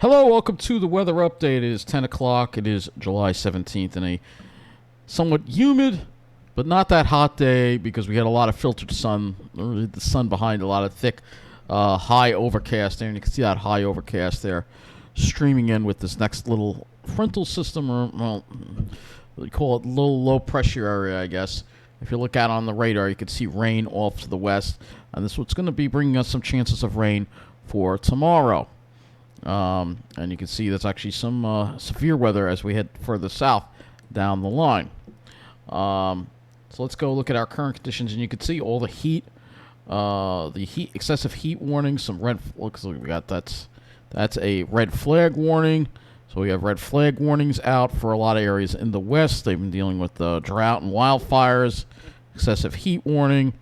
Hello, welcome to the weather update. It is 10 o'clock. It is July 17th and a somewhat humid, but not that hot day because we had a lot of filtered sun, or the sun behind a lot of thick, high overcast there. And you can see that high overcast there streaming in with this next little frontal system, or, well, we call it low pressure area, I guess. If you look out on the radar, you can see rain off to the west. And this is what's going to be bringing us some chances of rain for tomorrow. And you can see there's actually some severe weather as we head further south down the line. So let's go look at our current conditions, and you can see all the heat, excessive heat warnings. Some red. Looks like we got that's a red flag warning. So we have red flag warnings out for a lot of areas in the west. They've been dealing with drought and wildfires. Excessive heat warning.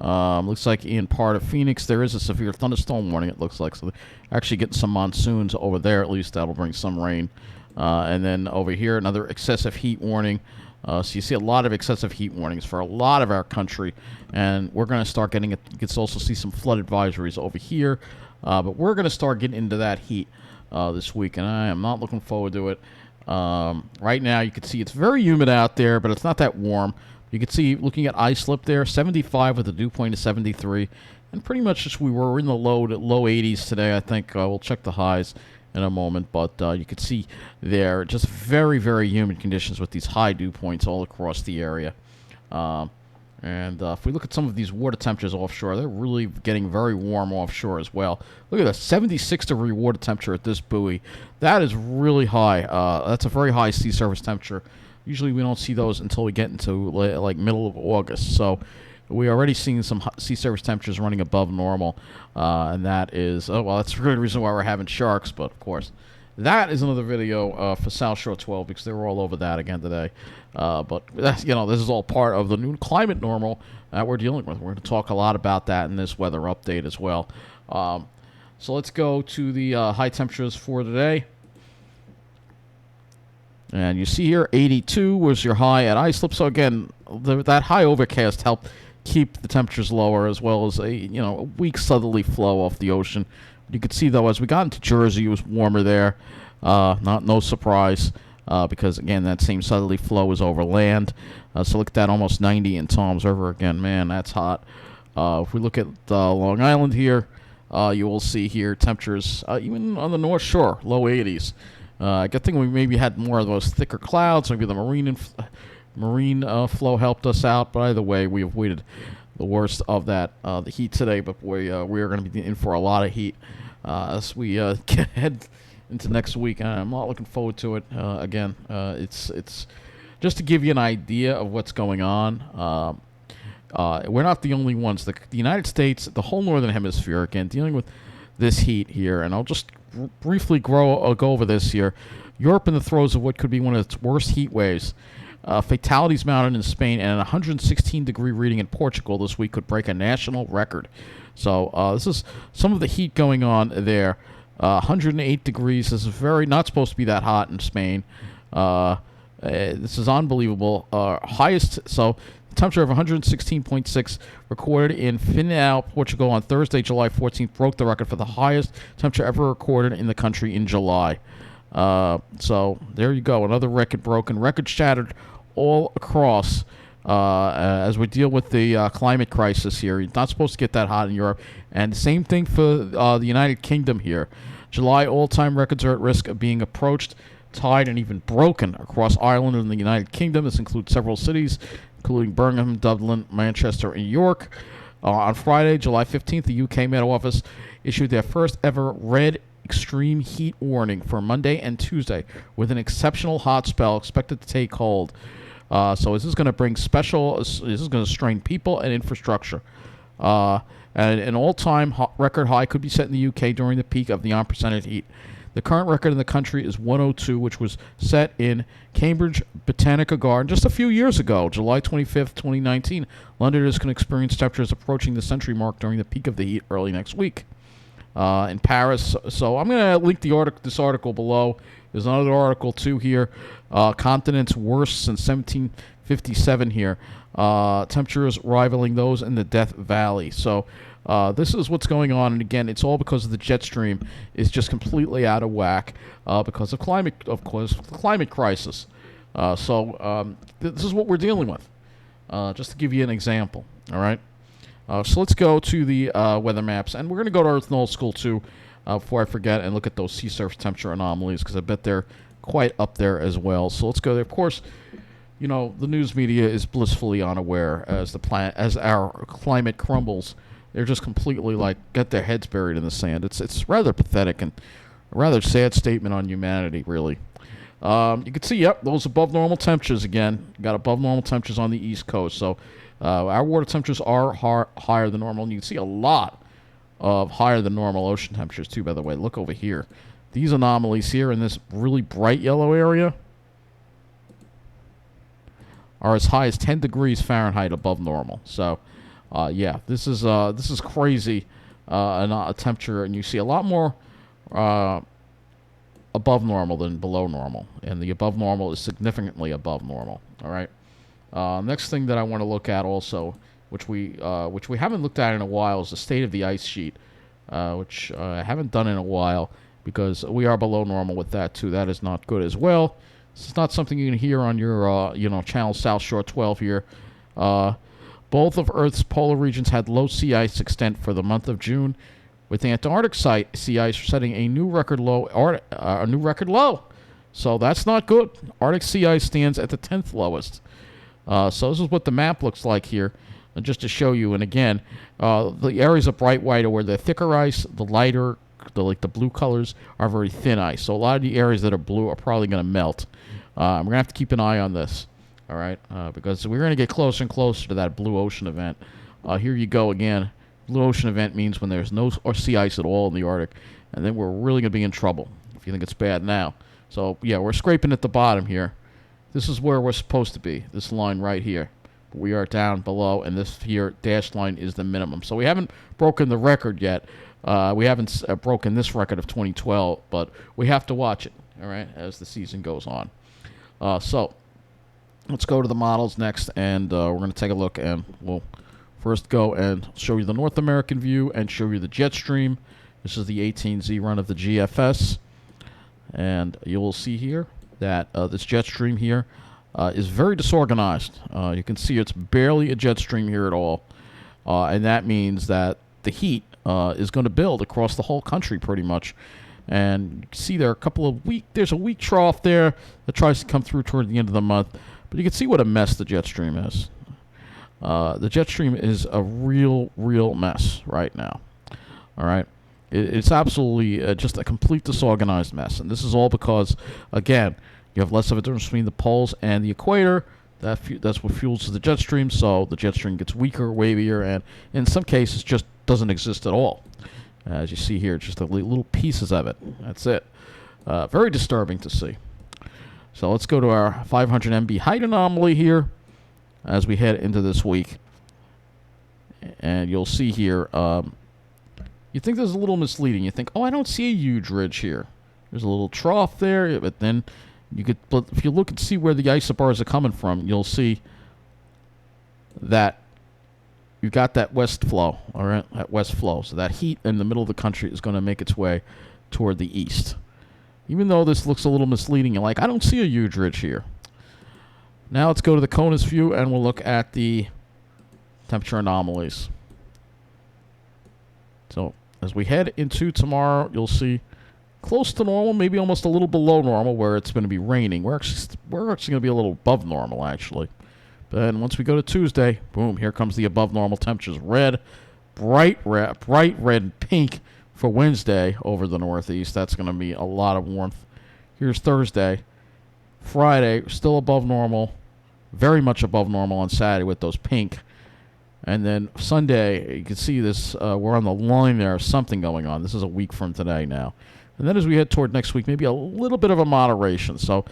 Looks like in part of Phoenix there is a severe thunderstorm warning, it looks like. So they're actually getting some monsoons over there. At least that'll bring some rain. And then over here, another excessive heat warning. So you see a lot of excessive heat warnings for a lot of our country. And we're going to start getting it. You can also see some flood advisories over here. But we're going to start getting into that heat this week. And I am not looking forward to it. Right now, you can see it's very humid out there, but it's not that warm. You can see, looking at iSlip there, 75 with the dew point of 73. And pretty much just we were in the low 80s today, I think. We'll check the highs in a moment. But you can see there just very, very humid conditions with these high dew points all across the area. And if we look at some of these water temperatures offshore, they're really getting very warm offshore as well. Look at that, 76-degree water temperature at this buoy. That is really high. That's a very high sea surface temperature. Usually we don't see those until we get into like middle of August. So we're already seeing some sea surface temperatures running above normal. And that is, that's the reason why we're having sharks. But, of course, that is another video for South Shore 12 because they were all over that again today. But, this is all part of the new climate normal that we're dealing with. We're going to talk a lot about that in this weather update as well. So let's go to the high temperatures for today. And you see here, 82 was your high at iSlip. So again, that high overcast helped keep the temperatures lower, as well as a weak southerly flow off the ocean. You could see though, as we got into Jersey, it was warmer there. No surprise, because again, that same southerly flow is over land. So look at that, almost 90 in Toms River again. Man, that's hot. If we look at Long Island here, you will see here temperatures even on the North Shore, low 80s. Good thing we maybe had more of those thicker clouds. Maybe the marine flow helped us out. But either way, we avoided the worst of that, the heat today. But boy, we are going to be in for a lot of heat as we head into next week. I'm not looking forward to it. Again, it's just to give you an idea of what's going on. We're not the only ones. The United States, the whole northern hemisphere, again, dealing with this heat here. And I'll just briefly go over this here. Europe in the throes of what could be one of its worst heat waves. Fatalities mounted in Spain, and a 116-degree reading in Portugal this week could break a national record. So this is some of the heat going on there. 108 degrees. This is not supposed to be that hot in Spain. This is unbelievable. Highest, so temperature of 116.6 recorded in Funchal, Portugal on Thursday, July 14th, broke the record for the highest temperature ever recorded in the country in July. So there you go, another record broken, record shattered all across as we deal with the climate crisis here. You're not supposed to get that hot in Europe. And same thing for the United Kingdom here. July all-time records are at risk of being approached, tied, and even broken across Ireland and the United Kingdom. This includes several cities, including Birmingham, Dublin, Manchester, and York. On Friday, July 15th, the UK Met Office issued their first ever red extreme heat warning for Monday and Tuesday, with an exceptional hot spell expected to take hold. So this is going to bring this is going to strain people and infrastructure. And an all-time record high could be set in the UK during the peak of the unprecedented heat. The current record in the country is 102, which was set in Cambridge Botanical Garden just a few years ago, July 25th, 2019. Londoners can experience temperatures approaching the century mark during the peak of the heat early next week. In Paris, so I'm going to link this article below. There's another article, too, here. Continent's worst since 1757 here. Temperatures rivaling those in the Death Valley. So This is what's going on, and again, it's all because of the jet stream is just completely out of whack because of climate, of course, the climate crisis. This is what we're dealing with. Just to give you an example, all right? So let's go to the weather maps, and we're going to go to Earth Null School too, before I forget, and look at those sea surface temperature anomalies, because I bet they're quite up there as well. So let's go there. Of course, you know, the news media is blissfully unaware as our climate crumbles. They're just completely get their heads buried in the sand. It's rather pathetic and a rather sad statement on humanity, really. You can see, yep, those above normal temperatures again. Got above normal temperatures on the East Coast. So our water temperatures are higher than normal, and you can see a lot of higher than normal ocean temperatures too, by the way. Look over here. These anomalies here in this really bright yellow area are as high as 10 degrees Fahrenheit above normal. So, yeah, this is crazy a temperature, and you see a lot more above normal than below normal, and the above normal is significantly above normal. All right. Next thing that I want to look at also, which we haven't looked at in a while, is the state of the ice sheet, which I haven't done in a while because we are below normal with that too. That is not good as well. This is not something you can hear on your channel South Shore 12 here. Both of Earth's polar regions had low sea ice extent for the month of June, with the Antarctic sea ice setting a new record low. So that's not good. Arctic sea ice stands at the 10th lowest. So this is what the map looks like here, and just to show you. And again, the areas of bright white are where the thicker ice, the lighter, the blue colors are very thin ice. So a lot of the areas that are blue are probably going to melt. We're going to have to keep an eye on this, all right, because we're going to get closer and closer to that blue ocean event. Here you go again. Blue ocean event means when there's no sea ice at all in the Arctic, and then we're really going to be in trouble if you think it's bad now. So, yeah, we're scraping at the bottom here. This is where we're supposed to be, this line right here. We are down below, and this here dashed line is the minimum. So we haven't broken the record yet. We haven't broken this record of 2012, but we have to watch it, all right, as the season goes on. So let's go to the models next, and we're going to take a look, and we'll first go and show you the North American view and show you the jet stream. This is the 18Z run of the GFS, and you will see here that this jet stream here is very disorganized. You can see it's barely a jet stream here at all, and that means that the heat is going to build across the whole country pretty much. And you can see there are there's a weak trough there that tries to come through toward the end of the month, but you can see what a mess the jet stream is. The jet stream is a real mess right now. All right. It's absolutely just a complete disorganized mess. And this is all because, again, you have less of a difference between the poles and the equator. That's what fuels the jet stream. So the jet stream gets weaker, wavier, and in some cases just doesn't exist at all. As you see here, just the little pieces of it. That's it. Very disturbing to see. So let's go to our 500 MB height anomaly here as we head into this week. And you'll see here, you think this is a little misleading. You think, oh, I don't see a huge ridge here. There's a little trough there, but then but if you look and see where the isobars are coming from, you'll see that you've got that west flow, all right, that west flow. So that heat in the middle of the country is going to make its way toward the east. Even though this looks a little misleading, you're like, I don't see a huge ridge here. Now let's go to the CONUS view, and we'll look at the temperature anomalies. So as we head into tomorrow, you'll see close to normal, maybe almost a little below normal, where it's going to be raining. We're actually going to be a little above normal, actually. But then once we go to Tuesday, boom, here comes the above normal temperatures. Bright red and pink for Wednesday over the Northeast. That's going to be a lot of warmth. Here's Thursday. Friday, still above normal. Very much above normal on Saturday with those pink. And then Sunday, you can see this, we're on the line there of something going on. This is a week from today now. And then as we head toward next week, maybe a little bit of a moderation. So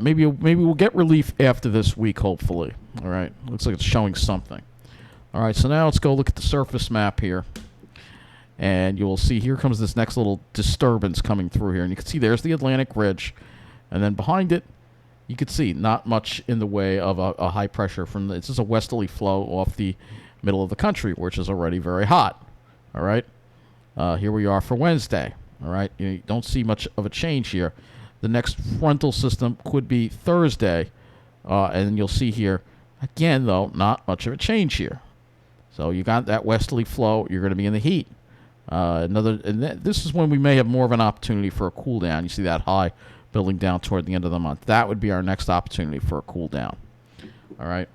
maybe we'll get relief after this week, hopefully. All right. Looks like it's showing something. All right. So now let's go look at the surface map here. And you will see here comes this next little disturbance coming through here. And you can see there's the Atlantic Ridge. And then behind it, you can see not much in the way of a high pressure from this is a westerly flow off the middle of the country, which is already very hot. All right. Here we are for Wednesday. All right. You don't see much of a change here. The next frontal system could be Thursday. And you'll see here, again, though, not much of a change here. So you got that westerly flow. You're going to be in the heat. This is when we may have more of an opportunity for a cool down. You see that high building down toward the end of the month. That would be our next opportunity for a cool down. All right.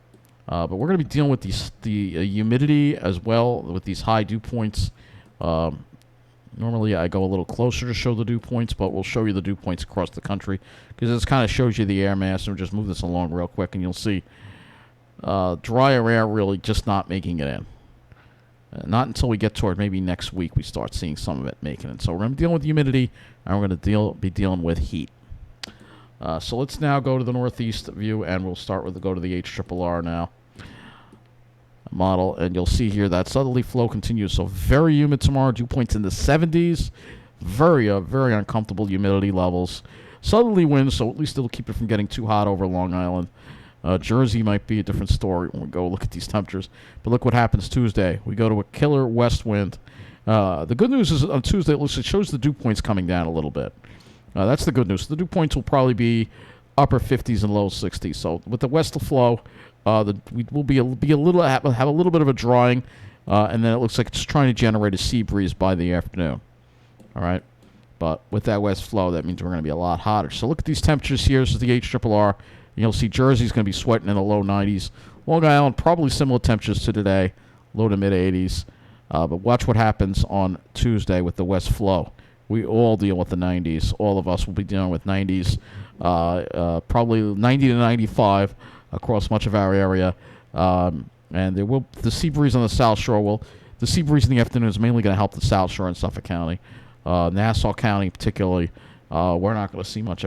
But we're going to be dealing with the humidity as well with these high dew points. Normally I go a little closer to show the dew points, but we'll show you the dew points across the country because this kind of shows you the air mass. And we'll just move this along real quick, and you'll see drier air really just not making it in. Not until we get toward maybe next week we start seeing some of it making it. So we're going to be dealing with humidity, and we're going to be dealing with heat. So let's now go to the northeast view, and we'll go to the HRRR now model, and you'll see here that southerly flow continues. So very humid tomorrow, dew points in the 70s, very uncomfortable humidity levels. Southerly winds, so at least it'll keep it from getting too hot over Long Island. Jersey might be a different story when we go look at these temperatures. But look what happens Tuesday. We go to a killer west wind. The good news is on Tuesday, it shows the dew points coming down a little bit. That's the good news. The dew points will probably be upper 50s and low 60s. So with the west flow, we will have a little bit of a drying, and then it looks like it's trying to generate a sea breeze by the afternoon. All right, but with that west flow, that means we're going to be a lot hotter. So look at these temperatures here. This is the HRRR. You'll see Jersey's going to be sweating in the low 90s. Long Island, probably similar temperatures to today, low to mid 80s. But watch what happens on Tuesday with the west flow. We all deal with the 90s. All of us will be dealing with 90s, probably 90 to 95 across much of our area. And the sea breeze on the South Shore the sea breeze in the afternoon is mainly going to help the South Shore and Suffolk County. Nassau County particularly, we're not going to see much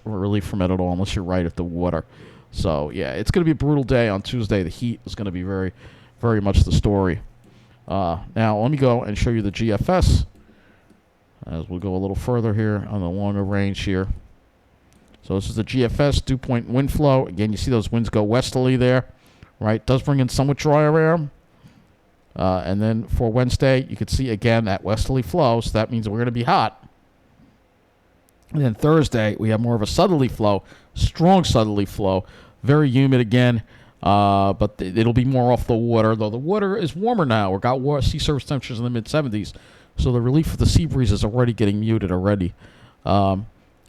relief from it at all unless you're right at the water. So, yeah, it's going to be a brutal day on Tuesday. The heat is going to be very, very much the story. Now, let me go and show you the GFS as we go a little further here on the longer range here. So this is the GFS, dew point wind flow. Again, you see those winds go westerly there, right? Does bring in somewhat drier air. And then for Wednesday, you can see, again, that westerly flow, so that means we're going to be hot. And then Thursday, we have more of a southerly flow, strong southerly flow, very humid again, but it'll be more off the water, though the water is warmer now. We've got sea surface temperatures in the mid-70s, so the relief of the sea breeze is already getting muted already.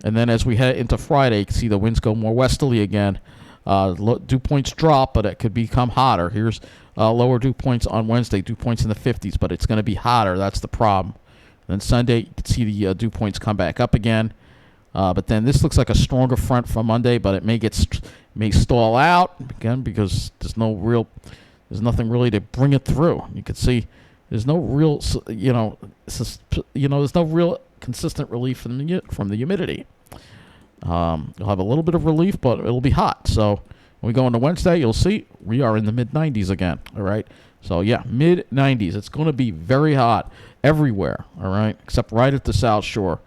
And then as we head into Friday, you can see the winds go more westerly again. Dew points drop, but it could become hotter. Here's lower dew points on Wednesday, dew points in the 50s, but it's going to be hotter. That's the problem. Then Sunday, you can see the dew points come back up again. But then this looks like a stronger front for Monday, but it may stall out again because there's nothing really to bring it through. You can see there's no real, there's no real consistent relief from the humidity. You'll have a little bit of relief, but it'll be hot. So when we go into Wednesday, you'll see we are in the mid-90s again. All right. So yeah, mid-90s. It's going to be very hot everywhere. All right, except right at the South Shore,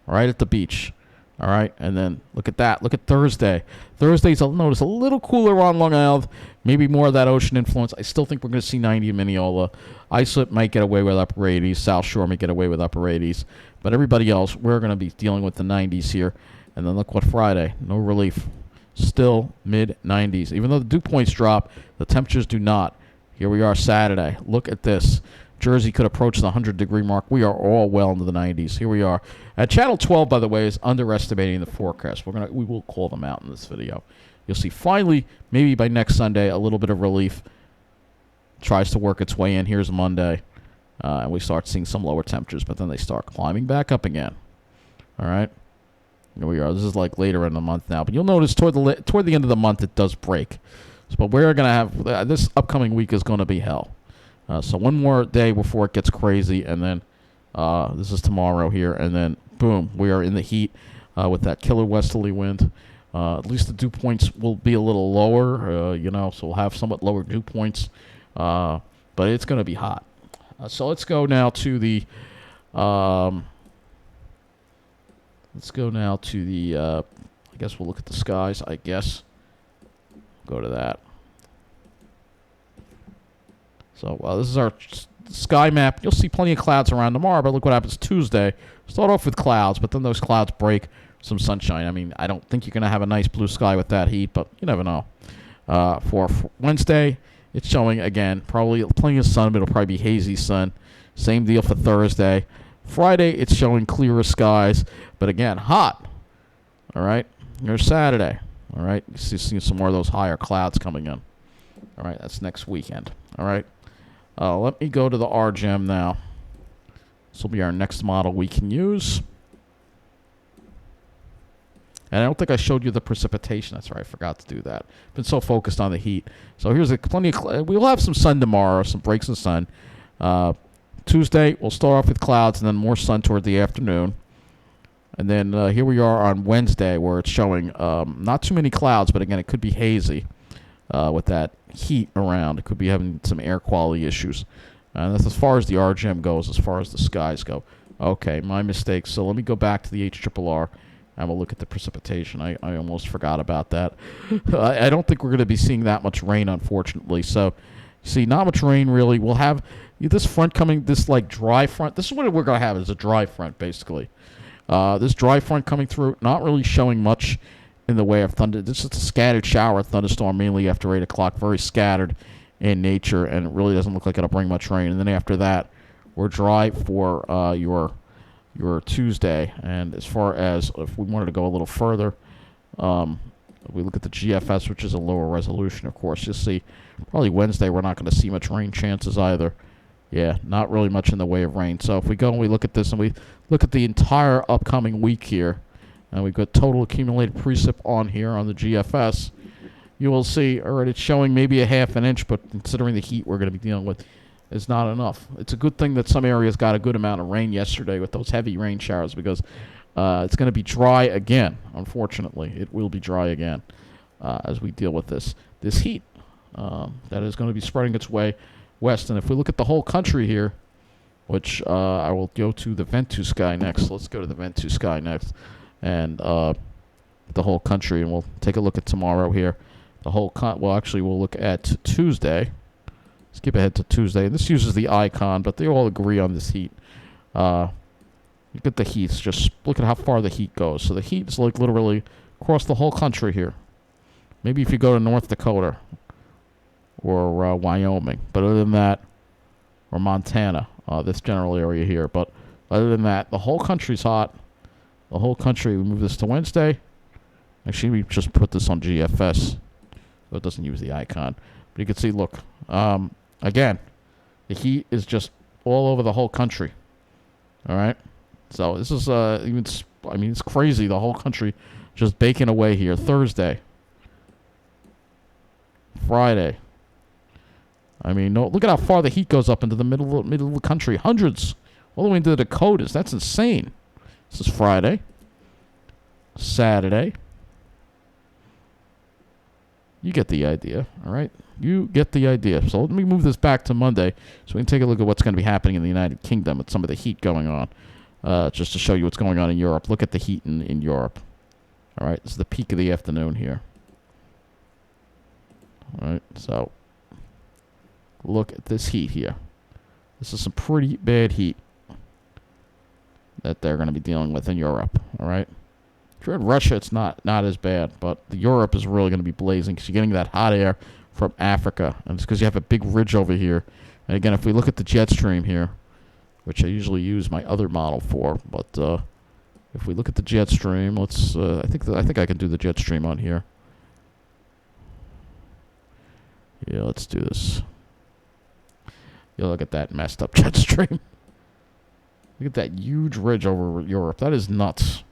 right at the beach. All right, and then look at that. Look at Thursday. Thursday's, I'll notice, a little cooler on Long Island. Maybe more of that ocean influence. I still think we're going to see 90 in Mineola. Islip might get away with upper 80s. South Shore might get away with upper 80s. But everybody else, we're going to be dealing with the 90s here. And then look what Friday. No relief. Still mid-90s. Even though the dew points drop, the temperatures do not. Here we are Saturday. Look at this. Jersey could approach the 100-degree mark. We are all well into the 90s. Here we are. Channel 12, by the way, is underestimating the forecast. We will call them out in this video. You'll see finally, maybe by next Sunday, a little bit of relief tries to work its way in. Here's Monday. And we start seeing some lower temperatures, but then they start climbing back up again. All right. Here we are. This is like later in the month now. But you'll notice toward the end of the month, it does break. But we're going to have, this upcoming week is going to be hell. So one more day before it gets crazy, and then this is tomorrow here, and then boom, we are in the heat with that killer westerly wind. At least the dew points will be a little lower, so we'll have somewhat lower dew points, but it's going to be hot. So let's go now to the I guess we'll look at the skies, I guess. Go to that. So this is our sky map. You'll see plenty of clouds around tomorrow, but look what happens Tuesday. Start off with clouds, but then those clouds break, some sunshine. I mean, I don't think you're going to have a nice blue sky with that heat, but you never know. For Wednesday, it's showing, again, probably plenty of sun, but it'll probably be hazy sun. Same deal for Thursday. Friday, it's showing clearer skies, but again, hot. All right? Here's Saturday. All right? You see some more of those higher clouds coming in. All right? That's next weekend. All right? Let me go to the RGEM now. This will be our next model we can use. And I don't think I showed you the precipitation. That's right. I forgot to do that. Been so focused on the heat. So here's plenty of... We'll have some sun tomorrow, some breaks in sun. Tuesday, we'll start off with clouds and then more sun toward the afternoon. And then here we are on Wednesday where it's showing not too many clouds, but again, it could be hazy with that heat around. It could be having some air quality issues. And that's as far as the RGM goes, as far as the skies go. Okay, my mistake. So let me go back to the HRRR. And we'll look at the precipitation. I almost forgot about that. I don't think we're going to be seeing that much rain, unfortunately. So, see, not much rain, really. We'll have this front coming, this, like, dry front. This is what we're going to have, is a dry front, basically. This dry front coming through, not really showing much in the way of thunder. This is a scattered shower thunderstorm, mainly after 8 o'clock. Very scattered in nature, and it really doesn't look like it'll bring much rain. And then after that, we're dry for your Tuesday. And as far as if we wanted to go a little further, we look at the GFS, which is a lower resolution, of course. You'll see probably Wednesday we're not going to see much rain chances either. Yeah, not really much in the way of rain. So if we go and we look at this and we look at the entire upcoming week here, and we've got total accumulated precip on here on the GFS, you will see, all right, it's showing maybe a half an inch, but considering the heat we're going to be dealing with, is not enough. It's a good thing that some areas got a good amount of rain yesterday with those heavy rain showers, because it's going to be dry again. Unfortunately, it will be dry again as we deal with this heat that is going to be spreading its way west. And if we look at the whole country here, which I will go to the Ventus sky next. Let's go to the Ventus sky next, and the whole country, and we'll take a look at tomorrow here. The whole well, actually, we'll look at Tuesday. Skip ahead to Tuesday. And this uses the icon, but they all agree on this heat. Look at the heat. Just look at how far the heat goes. So the heat is like literally across the whole country here. Maybe if you go to North Dakota or Wyoming. But other than that, or Montana, this general area here. But other than that, the whole country's hot. The whole country. We move this to Wednesday. Actually, we just put this on GFS, so it doesn't use the icon. But you can see, look, again, the heat is just all over the whole country. All right? So this is, it's crazy. The whole country just baking away here. Thursday. Friday. I mean, no, look at how far the heat goes up into the middle of the country. Hundreds. All the way into the Dakotas. That's insane. This is Friday. Saturday. You get the idea, all right? You get the idea. So let me move this back to Monday so we can take a look at what's going to be happening in the United Kingdom with some of the heat going on, just to show you what's going on in Europe. Look at the heat in Europe. All right, this is the peak of the afternoon here. All right, so look at this heat here. This is some pretty bad heat that they're going to be dealing with in Europe, all right? If you're in Russia, it's not as bad, but Europe is really going to be blazing because you're getting that hot air from Africa, and it's because you have a big ridge over here. And again, if we look at the jet stream here, which I usually use my other model for, but if we look at the jet stream, let's I think I can do the jet stream on here. Yeah, let's do this. You look at that messed up jet stream. Look at that huge ridge over Europe. That is nuts.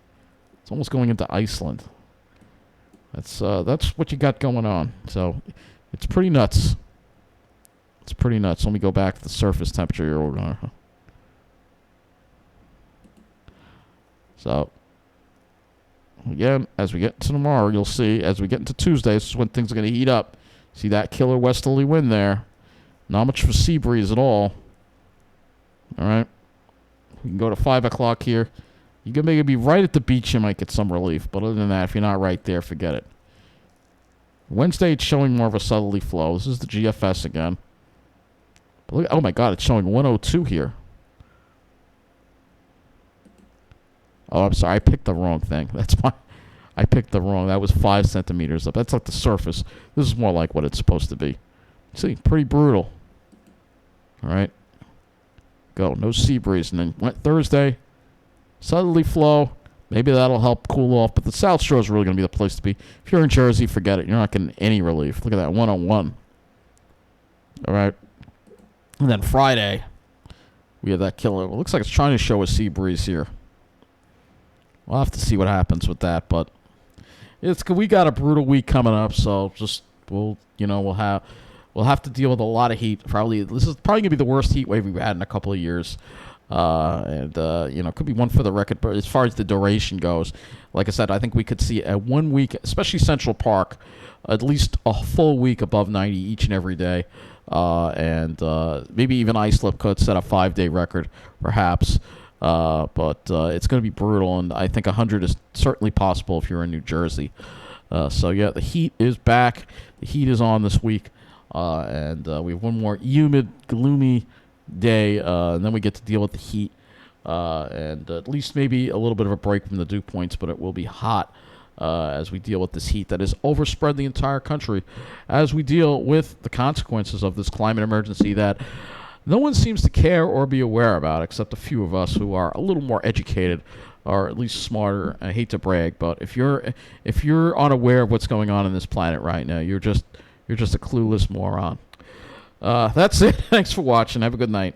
It's almost going into Iceland. That's what you got going on. So it's pretty nuts. It's pretty nuts. Let me go back to the surface temperature here. So again, as we get to tomorrow, you'll see as we get into Tuesday, this is when things are going to heat up. See that killer westerly wind there? Not much for sea breeze at all. All right. We can go to 5 o'clock here. You can maybe be right at the beach, you might get some relief. But other than that, if you're not right there, forget it. Wednesday, it's showing more of a southerly flow. This is the GFS again. But look, oh my God, it's showing 102 here. Oh, I'm sorry, I picked the wrong thing. I picked the wrong. That was 5 centimeters up. That's like the surface. This is more like what it's supposed to be. See, pretty brutal. All right, go. No sea breeze, and then went Thursday. Southerly flow. Maybe that'll help cool off, but the South Shore is really going to be the place to be. If you're in Jersey, forget it. You're not getting any relief. Look at that, 101. All right. And then Friday, we have that killer. It looks like it's trying to show a sea breeze here. We'll have to see what happens with that, but we got a brutal week coming up, so just we'll have to deal with a lot of heat. This is probably gonna be the worst heat wave we've had in a couple of years. Could be one for the record, but as far as the duration goes, like I said, I think we could see a 1 week, especially Central Park, at least a full week above 90 each and every day. Maybe even Islip could set a 5-day record, perhaps. But it's going to be brutal, and I think 100 is certainly possible if you're in New Jersey. The heat is back. The heat is on this week, and we have one more humid, gloomy day, and then we get to deal with the heat, and at least maybe a little bit of a break from the dew points, but it will be hot as we deal with this heat that has overspread the entire country, as we deal with the consequences of this climate emergency that no one seems to care or be aware about, except a few of us who are a little more educated, or at least smarter. I hate to brag, but if you're unaware of what's going on in this planet right now, you're just a clueless moron. That's it. Thanks for watching. Have a good night.